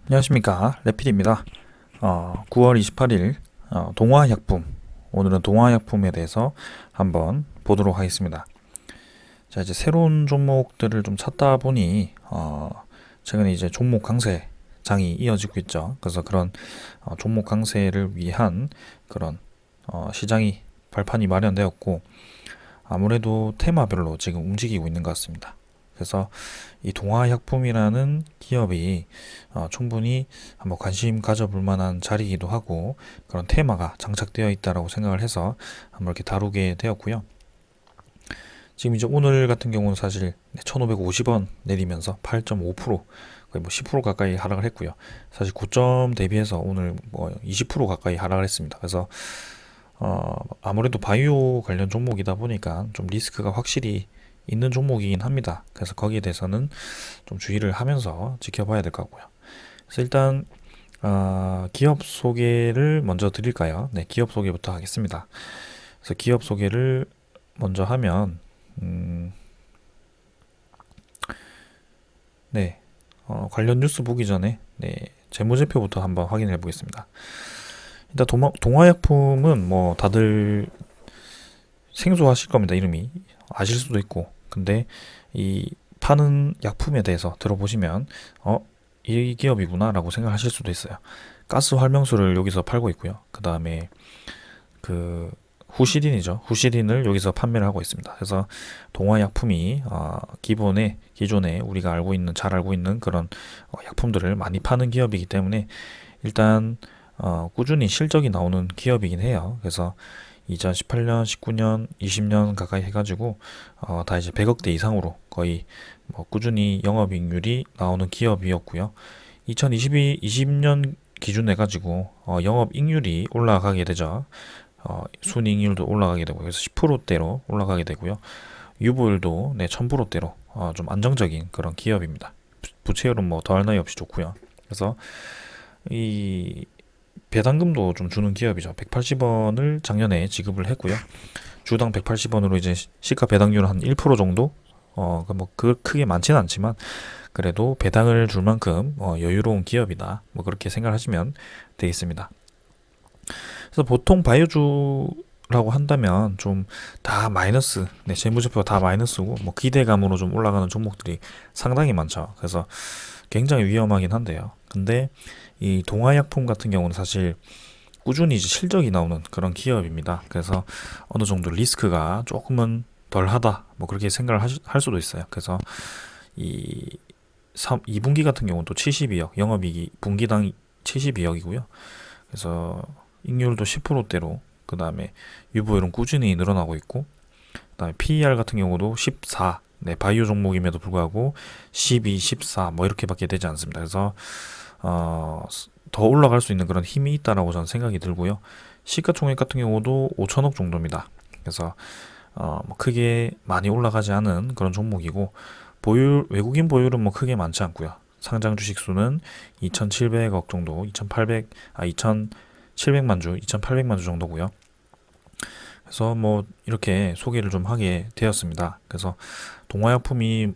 안녕하십니까, 레필입니다. 9월 28일 동화약품, 오늘은 동화약품에 대해서 한번 보도록 하겠습니다. 자, 이제 새로운 종목들을 좀 찾다 보니 최근에 이제 종목 강세장이 이어지고 있죠. 그래서 그런 종목 강세를 위한 그런 시장이 발판이 마련되었고, 아무래도 테마별로 지금 움직이고 있는 것 같습니다. 그래서 이 동화약품이라는 기업이 충분히 한번 관심 가져볼 만한 자리이기도 하고, 그런 테마가 장착되어 있다라고 생각을 해서 한번 이렇게 다루게 되었고요. 지금 이제 오늘 같은 경우는 사실 1,550원 내리면서 8.5%, 거의 뭐 10% 가까이 하락을 했고요. 사실 고점 대비해서 오늘 뭐 20% 가까이 하락을 했습니다. 그래서 아무래도 바이오 관련 종목이다 보니까 좀 리스크가 확실히 있는 종목이긴 합니다. 그래서 거기에 대해서는 좀 주의를 하면서 지켜봐야 될 것 같고요. 그래서 일단 기업 소개를 먼저 드릴까요? 네, 기업 소개부터 하겠습니다. 그래서 기업 소개를 먼저 하면 네, 관련 뉴스 보기 전에 네, 재무제표부터 한번 확인해 보겠습니다. 일단 동화약품은 뭐 다들 생소하실 겁니다. 이름이 아실 수도 있고, 근데 이 파는 약품에 대해서 들어보시면 이 기업이구나라고 생각하실 수도 있어요. 가스 활명수를 여기서 팔고 있고요. 그 다음에 그 후시딘이죠. 후시딘을 여기서 판매를 하고 있습니다. 그래서 동화약품이 기존에 우리가 잘 알고 있는 그런 약품들을 많이 파는 기업이기 때문에 일단 꾸준히 실적이 나오는 기업이긴 해요. 그래서 2018년, 19년, 20년 가까이 해가지고 다 이제 100억대 이상으로 거의 뭐 꾸준히 영업이익률이 나오는 기업이었고요. 2020년 기준 해가지고 영업이익률이 올라가게 되죠. 순이익률도 올라가게 되고, 그래서 10%대로 올라가게 되고요. 유보율도 네, 1000%대로 좀 안정적인 그런 기업입니다. 부채율은 뭐 더할 나위 없이 좋고요. 그래서 이 배당금도 좀 주는 기업이죠. 180원을 작년에 지급을 했고요. 주당 180원으로 이제 시가 배당률 한 1% 정도? 뭐 크게 많지는 않지만 그래도 배당을 줄 만큼 여유로운 기업이다. 뭐 그렇게 생각하시면 되겠습니다. 그래서 보통 바이오주라고 한다면 좀 다 마이너스, 네, 재무제표가 다 마이너스고 뭐 기대감으로 좀 올라가는 종목들이 상당히 많죠. 그래서 굉장히 위험하긴 한데요. 근데 이 동화약품 같은 경우는 사실 꾸준히 이제 실적이 나오는 그런 기업입니다. 그래서 어느 정도 리스크가 조금은 덜하다, 뭐 그렇게 생각을 할 수도 있어요. 그래서 이 2분기 같은 경우는 또 72억, 영업이익이 분기당 72억이고요. 그래서 익률도 10%대로, 그 다음에 유보율은 꾸준히 늘어나고 있고, 그 다음에 PER 같은 경우도 14, 네, 바이오 종목임에도 불구하고 12, 14 뭐 이렇게밖에 되지 않습니다. 그래서 더 올라갈 수 있는 그런 힘이 있다라고 저는 생각이 들고요. 시가총액 같은 경우도 5천억 정도입니다. 그래서 뭐 크게 많이 올라가지 않은 그런 종목이고, 외국인 보유율은 뭐 크게 많지 않고요. 상장 주식 수는 2,700억 정도, 2,700만 주, 2,800만 주 정도고요. 그래서 뭐 이렇게 소개를 좀 하게 되었습니다. 그래서 동화약품이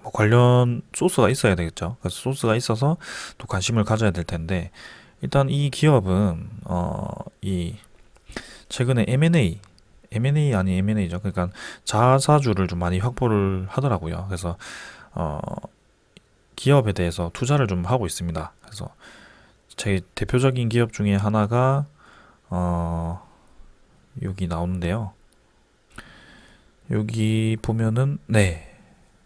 뭐 관련 소스가 있어야 되겠죠. 그래서 소스가 있어서 또 관심을 가져야 될 텐데, 일단 이 기업은 이 최근에 M&A 아닌 M&A죠. 그러니까 자사주를 좀 많이 확보를 하더라고요. 그래서 어, 기업에 대해서 투자를 좀 하고 있습니다. 그래서 제 대표적인 기업 중에 하나가 어, 여기 나오는데요. 여기 보면은 네,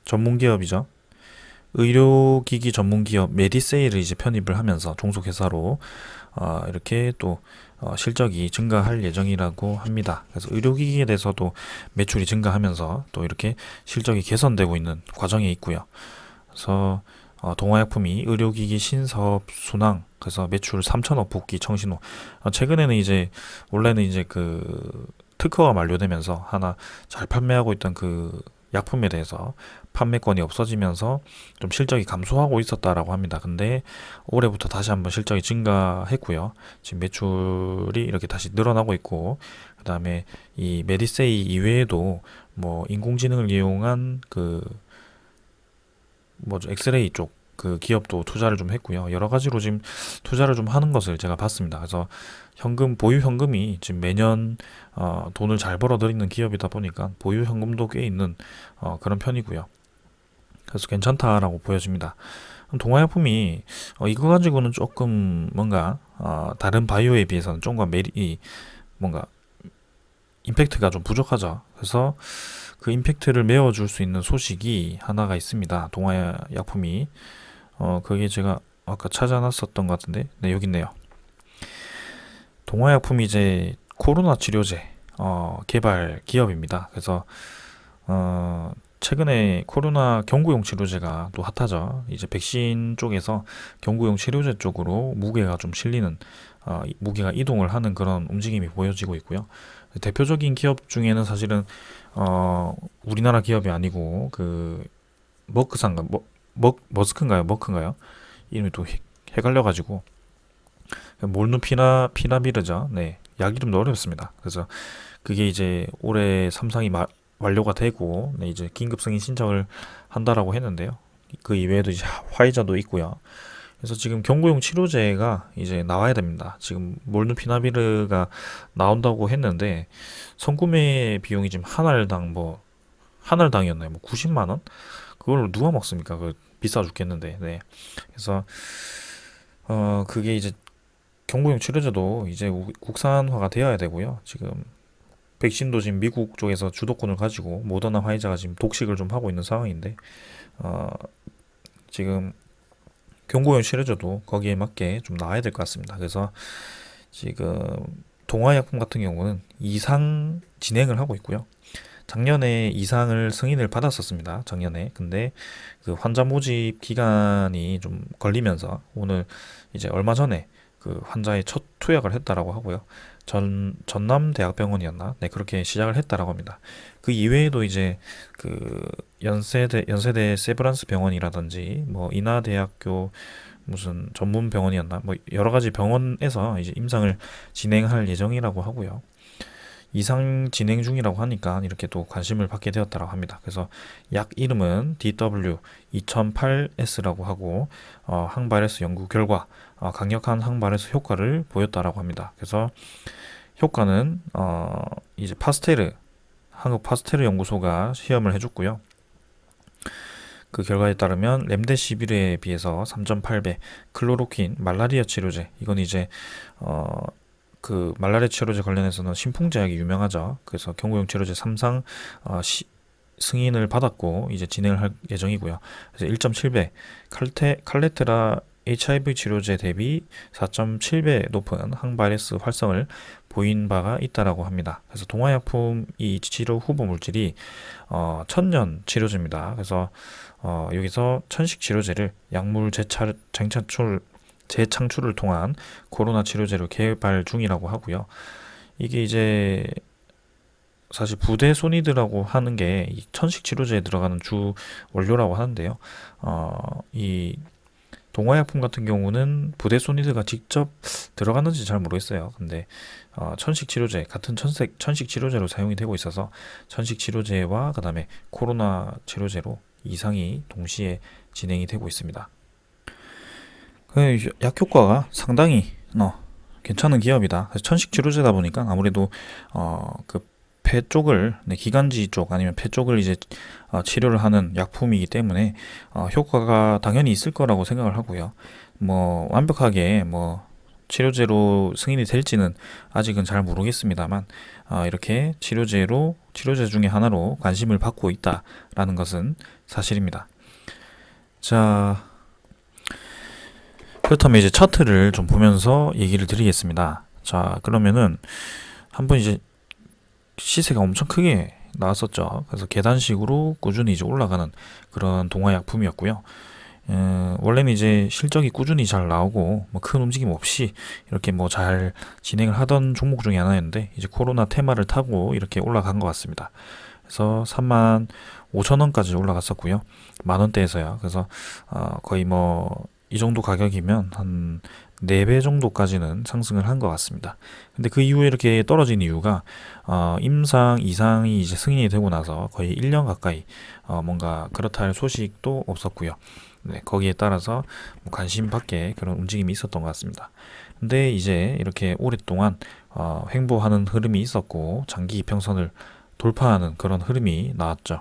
전문 기업이죠. 의료기기 전문 기업 메디세일을 이제 편입을 하면서 종속회사로 이렇게 또 실적이 증가할 예정이라고 합니다. 그래서 의료기기에 대해서도 매출이 증가하면서 또 이렇게 실적이 개선되고 있는 과정에 있고요. 그래서 동화약품이 의료기기 신사업 순항, 그래서 매출 3천억 복귀 청신호. 최근에는 이제 원래는 이제 그 특허가 만료되면서 하나 잘 판매하고 있던 그 약품에 대해서 판매권이 없어지면서 좀 실적이 감소하고 있었다라고 합니다. 근데 올해부터 다시 한번 실적이 증가했고요. 지금 매출이 이렇게 다시 늘어나고 있고, 그 다음에 이 메디세이 이외에도 뭐 인공지능을 이용한 그 뭐죠, 엑스레이 쪽 그 기업도 투자를 좀 했고요. 여러 가지로 지금 투자를 좀 하는 것을 제가 봤습니다. 그래서 보유 현금이 지금 매년 돈을 잘 벌어들이는 기업이다 보니까 보유 현금도 꽤 있는 그런 편이고요. 그래서 괜찮다라고 보여집니다. 동화약품이 이거 가지고는 조금 뭔가 다른 바이오에 비해서는 좀과 메리 뭔가 임팩트가 좀 부족하죠. 그래서 그 임팩트를 메워줄 수 있는 소식이 하나가 있습니다. 동화약품이 그게 제가 아까 찾아놨었던 것 같은데, 네, 여기 있네요. 동화약품이 이제 코로나 치료제 개발 기업입니다. 그래서 최근에 코로나 경구용 치료제가 또 핫하죠. 이제 백신 쪽에서 경구용 치료제 쪽으로 무게가 좀 실리는 무게가 이동을 하는 그런 움직임이 보여지고 있고요. 대표적인 기업 중에는 사실은 우리나라 기업이 아니고 그 머크산가 머스크인가요? 머크인가요? 이름이 또 헷갈려가지고 몰누피나비르죠. 네, 약 이름도 어렵습니다. 그래서 그게 이제 올해 3상이 완료가 되고, 네, 이제 긴급 승인 신청을 한다라고 했는데요. 그 이외에도 이제 화이자도 있고요. 그래서 지금 경구용 치료제가 이제 나와야 됩니다. 지금 몰누피나비르가 나온다고 했는데 선구매 비용이 지금 한 알당이었나요? 뭐 90만 원? 그걸 누가 먹습니까? 그 비싸 죽겠는데. 네. 그래서 그게 이제 경구용 치료제도 이제 국산화가 되어야 되고요. 지금 백신도 지금 미국 쪽에서 주도권을 가지고 모더나 화이자가 지금 독식을 좀 하고 있는 상황인데 어, 지금 경구용 치료제도 거기에 맞게 좀 나와야 될 것 같습니다. 그래서 지금 동화약품 같은 경우는 이상 진행을 하고 있고요. 작년에 이상을 승인을 받았었습니다. 작년에. 근데 그 환자 모집 기간이 좀 걸리면서 오늘 이제 얼마 전에 그 환자의 첫 투약을 했다라고 하고요. 전남대학병원이었나? 네, 그렇게 시작을 했다라고 합니다. 그 이외에도 이제 그 연세대 세브란스 병원이라든지 뭐 인하대학교 무슨 전문 병원이었나? 뭐 여러 가지 병원에서 이제 임상을 진행할 예정이라고 하고요. 이상 진행 중이라고 하니까 이렇게 또 관심을 받게 되었다고 합니다. 그래서 약 이름은 DW2008S라고 하고 항바이러스 연구 결과 강력한 항바이러스 효과를 보였다라고 합니다. 그래서 효과는 이제 한국 파스테르 연구소가 시험을 해줬고요. 그 결과에 따르면 렘데시비르에 비해서 3.8배, 클로로킨 말라리아 치료제, 이건 이제 그 말라리아 치료제 관련해서는 신풍제약이 유명하죠. 그래서 경구용 치료제 3상 승인을 받았고 이제 진행을 할 예정이고요. 그래서 1.7배 칼레트라 HIV 치료제 대비 4.7배 높은 항바이러스 활성을 보인 바가 있다라고 합니다. 그래서 동화약품 이 치료 후보 물질이 천년 치료제입니다. 그래서 여기서 천식 치료제를 약물 재창출을 통한 코로나 치료제로 개발 중이라고 하고요. 이게 이제 사실 부대소니드라고 하는 게 이 천식 치료제에 들어가는 주 원료라고 하는데요. 이 동화약품 같은 경우는 부대소니드가 직접 들어가는지 잘 모르겠어요. 근데 천식 치료제 같은 천식 치료제로 사용이 되고 있어서 천식 치료제와 그다음에 코로나 치료제로 이상이 동시에 진행이 되고 있습니다. 약 효과가 상당히 괜찮은 기업이다. 그래서 천식 치료제다 보니까 아무래도 그 폐 쪽을 기관지 쪽 아니면 폐 쪽을 이제 치료를 하는 약품이기 때문에 효과가 당연히 있을 거라고 생각을 하고요. 뭐 완벽하게 뭐 치료제로 승인이 될지는 아직은 잘 모르겠습니다만 이렇게 치료제 중에 하나로 관심을 받고 있다라는 것은 사실입니다. 자, 그렇다면 이제 차트를 좀 보면서 얘기를 드리겠습니다. 자, 그러면은 한번 이제 시세가 엄청 크게 나왔었죠. 그래서 계단식으로 꾸준히 이제 올라가는 그런 동화약품이었고요. 원래는 이제 실적이 꾸준히 잘 나오고 뭐 큰 움직임 없이 이렇게 뭐 잘 진행을 하던 종목 중에 하나였는데 이제 코로나 테마를 타고 이렇게 올라간 것 같습니다. 그래서 3만 5천 원까지 올라갔었고요. 만 원대에서요. 그래서 거의 뭐 이 정도 가격이면 한 4배 정도까지는 상승을 한 것 같습니다. 근데 그 이후에 이렇게 떨어진 이유가 임상 이상이 이제 승인이 되고 나서 거의 1년 가까이 뭔가 그렇다 할 소식도 없었고요. 네, 거기에 따라서 뭐 관심 밖에 그런 움직임이 있었던 것 같습니다. 근데 이제 이렇게 오랫동안 횡보하는 흐름이 있었고 장기 이평선을 돌파하는 그런 흐름이 나왔죠.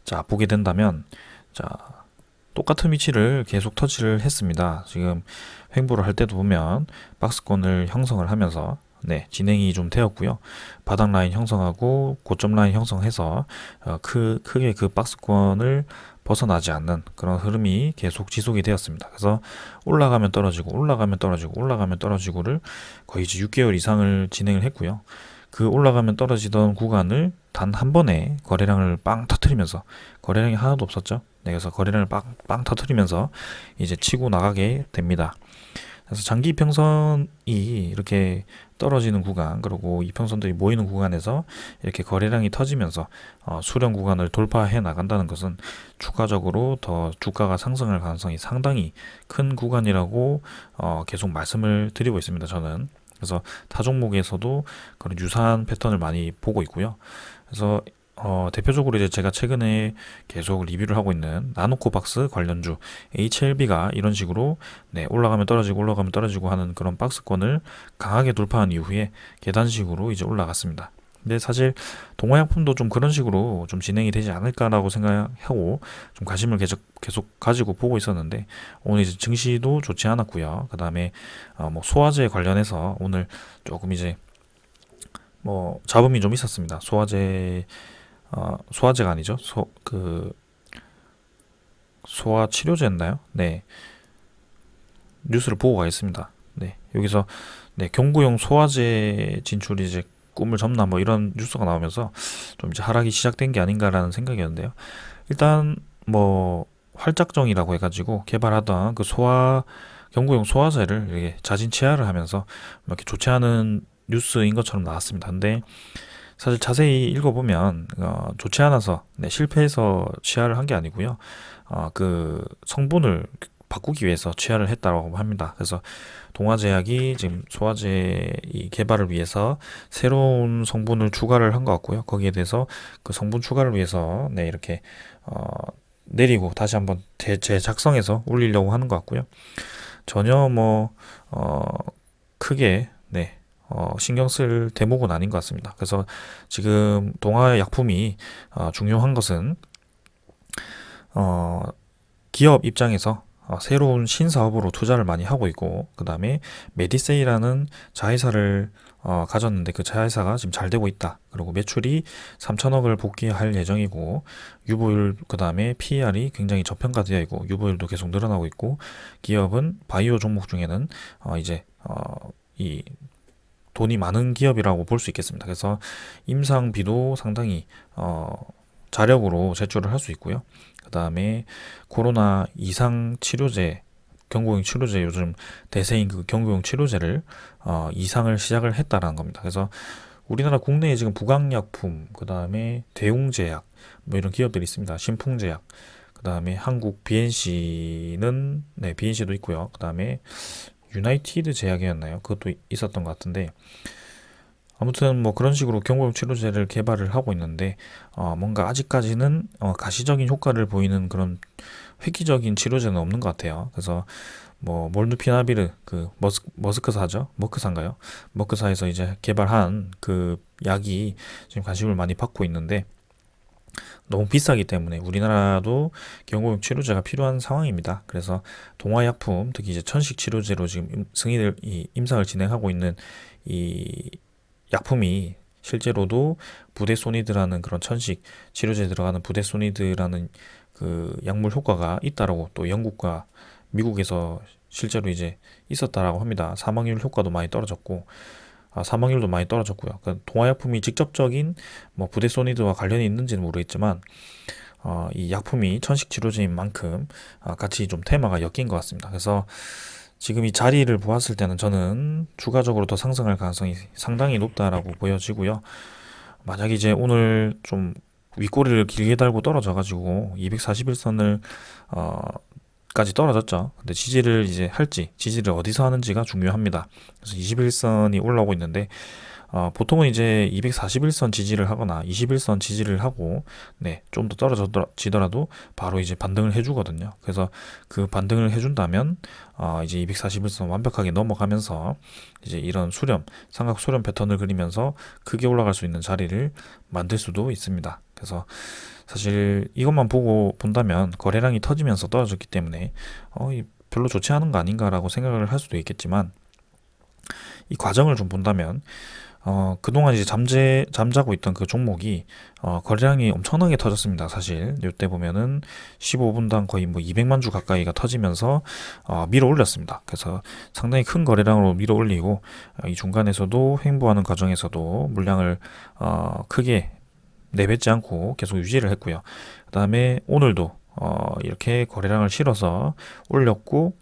자, 보게 된다면 자, 똑같은 위치를 계속 터치를 했습니다. 지금 횡보를 할 때도 보면 박스권을 형성을 하면서 네, 진행이 좀 되었고요. 바닥 라인 형성하고 고점 라인 형성해서 크게 그 박스권을 벗어나지 않는 그런 흐름이 계속 지속이 되었습니다. 그래서 올라가면 떨어지고 올라가면 떨어지고 올라가면 떨어지고를 거의 이제 6개월 이상을 진행을 했고요. 그 올라가면 떨어지던 구간을 단 한 번에 거래량을 빵 터트리면서 거래량이 하나도 없었죠. 네, 그래서 거래량을 빵 터트리면서 이제 치고 나가게 됩니다. 그래서 장기 이평선이 이렇게 떨어지는 구간 그리고 이평선들이 모이는 구간에서 이렇게 거래량이 터지면서 수렴 구간을 돌파해 나간다는 것은 추가적으로 더 주가가 상승할 가능성이 상당히 큰 구간이라고 계속 말씀을 드리고 있습니다. 저는 그래서 타 종목에서도 그런 유사한 패턴을 많이 보고 있고요. 그래서 대표적으로 이제 제가 최근에 계속 리뷰를 하고 있는 나노코박스 관련주 HLB가 이런 식으로 네, 올라가면 떨어지고 올라가면 떨어지고 하는 그런 박스권을 강하게 돌파한 이후에 계단식으로 이제 올라갔습니다. 근데 사실 동화약품도 좀 그런 식으로 좀 진행이 되지 않을까라고 생각하고 좀 관심을 계속 가지고 보고 있었는데 오늘 이제 증시도 좋지 않았고요. 그 다음에 뭐 소화제 관련해서 오늘 조금 이제 뭐 잡음이 좀 있었습니다. 소화제가 아니죠. 소화 치료제였나요? 네. 뉴스를 보고 가겠습니다. 네. 여기서 네, 경구용 소화제 진출이 이제 꿈을 접나 뭐 이런 뉴스가 나오면서 좀 이제 하락이 시작된 게 아닌가라는 생각이었는데요. 일단 뭐 활작정이라고 해가지고 개발하던 그 경구용 소화제를 이렇게 자진 채활을 하면서 이렇게 좋지 않은 뉴스인 것처럼 나왔습니다. 근데 사실 자세히 읽어보면 좋지 않아서 네, 실패해서 취하를 한 게 아니고요. 그 성분을 바꾸기 위해서 취하를 했다고 합니다. 그래서 동화제약이 지금 소화제 이 개발을 위해서 새로운 성분을 추가를 한 것 같고요. 거기에 대해서 그 성분 추가를 위해서 네, 이렇게 내리고 다시 한번 재작성해서 올리려고 하는 것 같고요. 전혀 뭐 크게 네, 신경 쓸 대목은 아닌 것 같습니다. 그래서 지금 동화약품이 중요한 것은 기업 입장에서 새로운 신사업으로 투자를 많이 하고 있고 그 다음에 메디세이라는 자회사를 가졌는데 그 자회사가 지금 잘 되고 있다. 그리고 매출이 3천억을 복귀할 예정이고 유보율 그 다음에 PER이 굉장히 저평가되어 있고 유보율도 계속 늘어나고 있고 기업은 바이오 종목 중에는 이제 이 돈이 많은 기업이라고 볼 수 있겠습니다. 그래서 임상비도 상당히 자력으로 제출을 할 수 있고요. 그 다음에 코로나 이상 치료제, 경구용 치료제 요즘 대세인 그 경구용 치료제를 이상을 시작을 했다라는 겁니다. 그래서 우리나라 국내에 지금 부강약품, 그 다음에 대웅제약 뭐 이런 기업들이 있습니다. 신풍제약, 그 다음에 한국 BNC는 네 BNC도 있고요. 그 다음에 유나이티드 제약이었나요? 그것도 있었던 것 같은데 아무튼 뭐 그런 식으로 경구용 치료제를 개발을 하고 있는데 뭔가 아직까지는 가시적인 효과를 보이는 그런 획기적인 치료제는 없는 것 같아요. 그래서 뭐 몰누피라비르 그 머스크사죠? 머크사인가요? 머크사에서 이제 개발한 그 약이 지금 관심을 많이 받고 있는데 너무 비싸기 때문에 우리나라도 경구용 치료제가 필요한 상황입니다. 그래서 동화약품 특히 이제 천식 치료제로 지금 임상을 진행하고 있는 이 약품이 실제로도 부데소니드라는 그런 천식 치료제에 들어가는 부데소니드라는 그 약물 효과가 있다라고 또 영국과 미국에서 실제로 이제 있었다라고 합니다. 사망률도 많이 떨어졌고요. 그러니까 동화약품이 직접적인 뭐 부데소니드와 관련이 있는지는 모르겠지만 이 약품이 천식 치료제인 만큼 같이 좀 테마가 엮인 것 같습니다. 그래서 지금 이 자리를 보았을 때는 저는 추가적으로 더 상승할 가능성이 상당히 높다라고 보여지고요. 만약 이제 오늘 좀 윗꼬리를 길게 달고 떨어져 가지고 241선을 까지 떨어졌죠. 근데 지지를 이제 할지, 지지를 어디서 하는지가 중요합니다. 그래서 21선이 올라오고 있는데, 보통은 이제 241선 지지를 하거나 21선 지지를 하고, 네, 좀 더 떨어지더라도 바로 이제 반등을 해주거든요. 그래서 그 반등을 해준다면, 이제 241선 완벽하게 넘어가면서, 이제 이런 삼각 수렴 패턴을 그리면서 크게 올라갈 수 있는 자리를 만들 수도 있습니다. 그래서 사실 이것만 보고 본다면 거래량이 터지면서 떨어졌기 때문에, 별로 좋지 않은 거 아닌가라고 생각을 할 수도 있겠지만, 이 과정을 좀 본다면, 그동안 이제 잠자고 있던 그 종목이, 거래량이 엄청나게 터졌습니다. 사실, 이때 보면은 15분당 거의 뭐 200만 주 가까이가 터지면서, 밀어 올렸습니다. 그래서 상당히 큰 거래량으로 밀어 올리고, 이 중간에서도 횡보하는 과정에서도 물량을, 크게 내뱉지 않고 계속 유지를 했고요. 그 다음에 오늘도, 이렇게 거래량을 실어서 올렸고,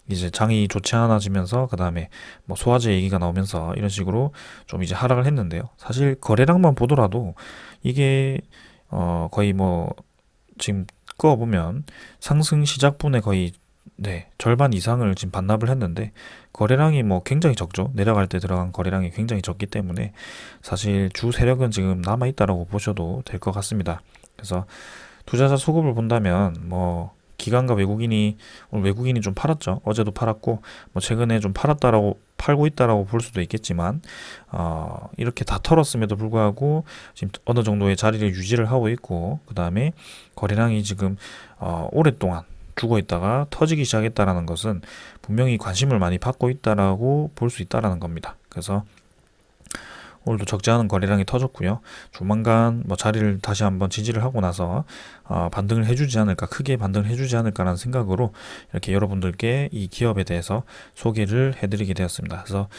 이제 장이 좋지 않아지면서 그 다음에 뭐 소화제 얘기가 나오면서 이런 식으로 좀 이제 하락을 했는데요. 사실 거래량만 보더라도 이게 거의 뭐 지금 보면 상승 시작분의 거의, 네, 절반 이상을 지금 반납을 했는데, 거래량이 뭐 굉장히 적죠. 내려갈 때 들어간 거래량이 굉장히 적기 때문에 사실 주 세력은 지금 남아 있다라고 보셔도 될 것 같습니다. 그래서 투자자 수급을 본다면 뭐 기관과 외국인이, 오늘 외국인이 좀 팔았죠. 어제도 팔았고 뭐 최근에 좀 팔고 있다라고 볼 수도 있겠지만, 이렇게 다 털었음에도 불구하고 지금 어느 정도의 자리를 유지를 하고 있고, 그 다음에 거래량이 지금 오랫동안 죽어 있다가 터지기 시작했다라는 것은 분명히 관심을 많이 받고 있다라고 볼 수 있다라는 겁니다. 그래서 오늘도 적지 않은 거래량이 터졌고요. 조만간 뭐 자리를 다시 한번 지지를 하고 나서 반등을 해주지 않을까, 크게 반등을 해주지 않을까라는 생각으로 이렇게 여러분들께 이 기업에 대해서 소개를 해드리게 되었습니다. 그래서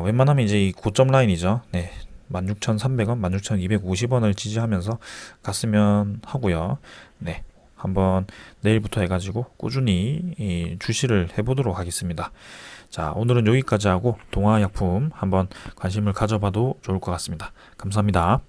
웬만하면 이제 이 고점 라인이죠. 네. 16,300원, 16,250원을 지지하면서 갔으면 하고요. 네. 한번 내일부터 해가지고 꾸준히 이 주시를 해보도록 하겠습니다. 자, 오늘은 여기까지 하고 동아약품 한번 관심을 가져봐도 좋을 것 같습니다. 감사합니다.